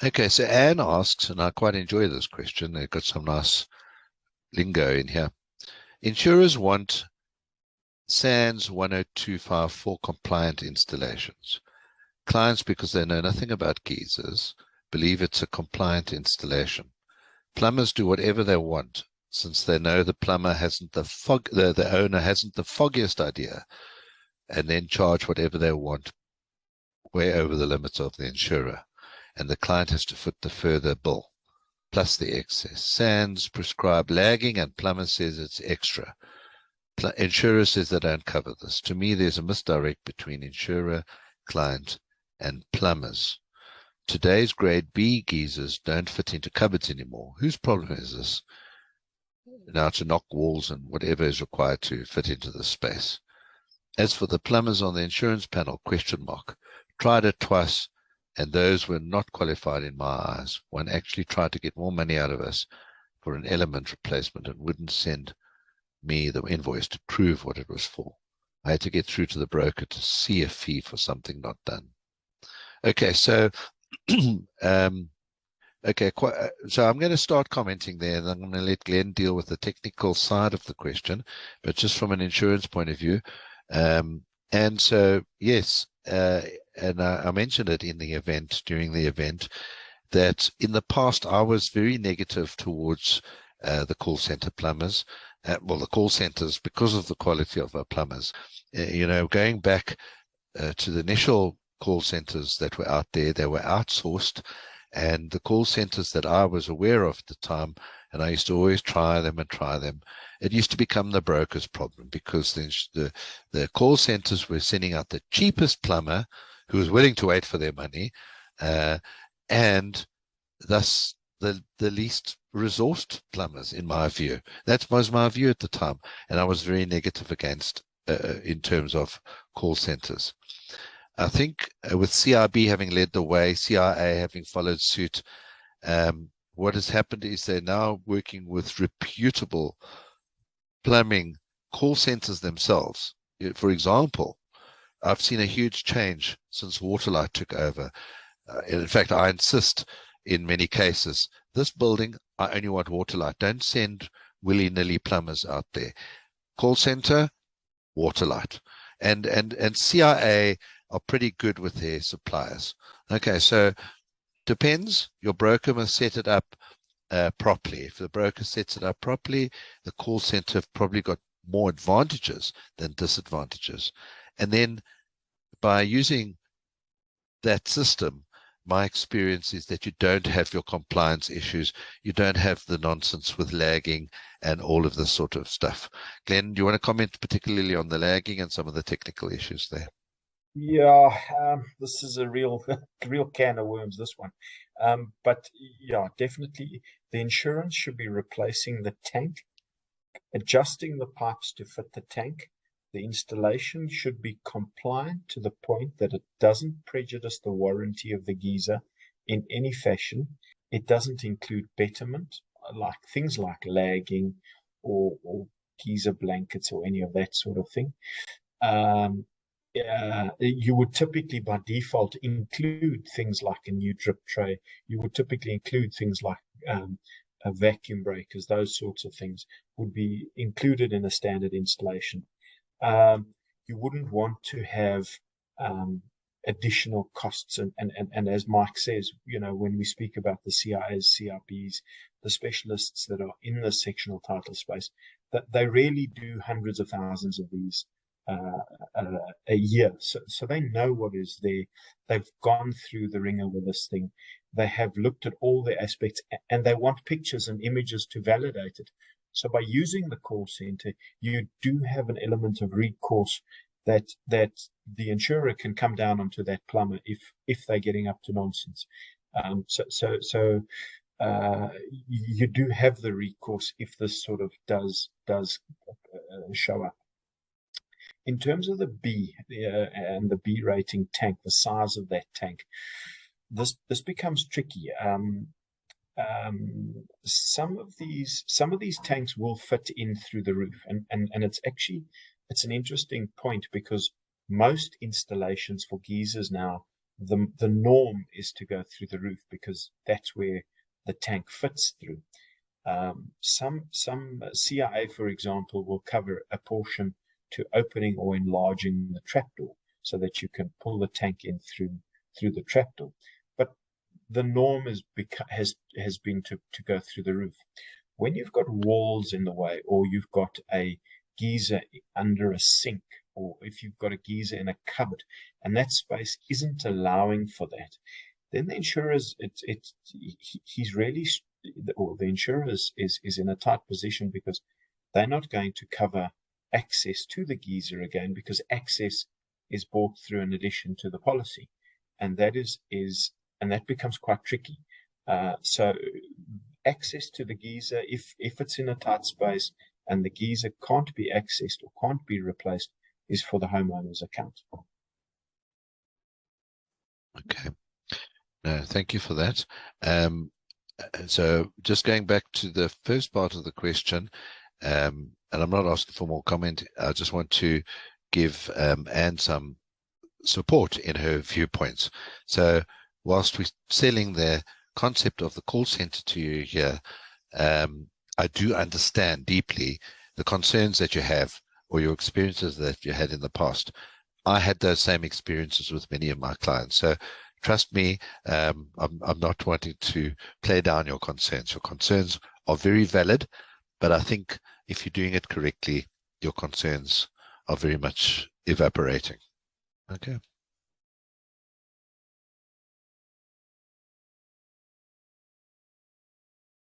Okay, so Anne asks, and I quite enjoy this question. They've got some nice lingo in here. Insurers want SANS 10254 compliant installations. Clients, because they know nothing about geysers, believe it's a compliant installation. Plumbers do whatever they want, since they know the plumber hasn't the owner hasn't the foggiest idea, and then charge whatever they want, way over the limits of the insurer, and the client has to foot the further bill, plus the excess. SANS prescribe lagging, and plumber says it's extra. Insurer says they don't cover this. To me, there's a misdirect between insurer, client, and plumbers. Today's grade B geysers don't fit into cupboards anymore. Whose problem is this? Now to knock walls and whatever is required to fit into the space. As for the plumbers on the insurance panel, question mark. Tried it twice, and those were not qualified in my eyes. One actually tried to get more money out of us for an element replacement and wouldn't send me the invoice to prove what it was for. I had to get through to the broker to see a fee for something not done. Okay, so okay, so I'm going to start commenting there, and I'm going to let Glenn deal with the technical side of the question, but just from an insurance point of view. And so, yes, and I mentioned it in the event, during the event, that in the past I was very negative towards the call center plumbers. Well, the call centers, because of the quality of our plumbers. You know, going back to the initial call centers that were out there, they were outsourced, and the call centers that I was aware of at the time, and I used to always try them, it used to become the broker's problem, because the call centers were sending out the cheapest plumber who was willing to wait for their money, and thus the least resourced plumbers, in my view. That was my view at the time, and I was very negative against in terms of call centers. I think with CIB having led the way, CIA having followed suit, what has happened is they're now working with reputable plumbing call centers themselves. For example, I've seen a huge change since Waterlight took over. In fact, I insist in many cases, this building, I only want Waterlight. Don't send willy-nilly plumbers out there. Call center, Waterlight. And CIA are pretty good with their suppliers. Okay, so depends. Your broker must set it up properly. If the broker sets it up properly, the call center have probably got more advantages than disadvantages. And then by using that system, my experience is that you don't have your compliance issues. You don't have the nonsense with lagging and all of this sort of stuff. Glenn, do you want to comment particularly on the lagging and some of the technical issues there? Yeah, this is a real can of worms, this one. But yeah, definitely the insurance should be replacing the tank, adjusting the pipes to fit the tank. The installation should be compliant to the point that it doesn't prejudice the warranty of the geyser in any fashion. It doesn't include betterment, like things like lagging or geyser blankets or any of that sort of thing. You would typically by default include things like a new drip tray. You would typically include things like vacuum breakers. Those sorts of things would be included in a standard installation. You wouldn't want to have additional costs. And as Mike says, you know, when we speak about the CIs, CRBs, the specialists that are in the sectional title space, that they really do hundreds of thousands of these a year. So they know what is there. They've gone through the ringer with this thing. They have looked at all the aspects, and they want pictures and images to validate it. So by using the call center, you do have an element of recourse that the insurer can come down onto that plumber if they're getting up to nonsense. So you do have the recourse if this sort of does show up. In terms of the B and the B rating tank, the size of that tank, this becomes tricky. Some of these tanks will fit in through the roof, and it's an interesting point, because most installations for geysers now the norm is to go through the roof because that's where the tank fits through. Some CIA, for example, will cover a portion to opening or enlarging the trapdoor so that you can pull the tank in through the trapdoor. But the norm has been to go through the roof. When you've got walls in the way, or you've got a geyser under a sink, or if you've got a geyser in a cupboard, and that space isn't allowing for that, then the insurers, he's really, or the insurers is in a tight position because they're not going to cover access to the geyser again, because access is bought through an addition to the policy, and that and that becomes quite tricky. So access to the geyser, if it's in a tight space and the geyser can't be accessed or can't be replaced, is for the homeowner's account. Okay. No, thank you for that. So just going back to the first part of the question, and I'm not asking for more comment, I just want to give Anne some support in her viewpoints. So whilst we're selling the concept of the call center to you here, I do understand deeply the concerns that you have or your experiences that you had in the past. I had those same experiences with many of my clients. So trust me, I'm not wanting to play down your concerns. Your concerns are very valid, but I think if you're doing it correctly, your concerns are very much evaporating. Okay.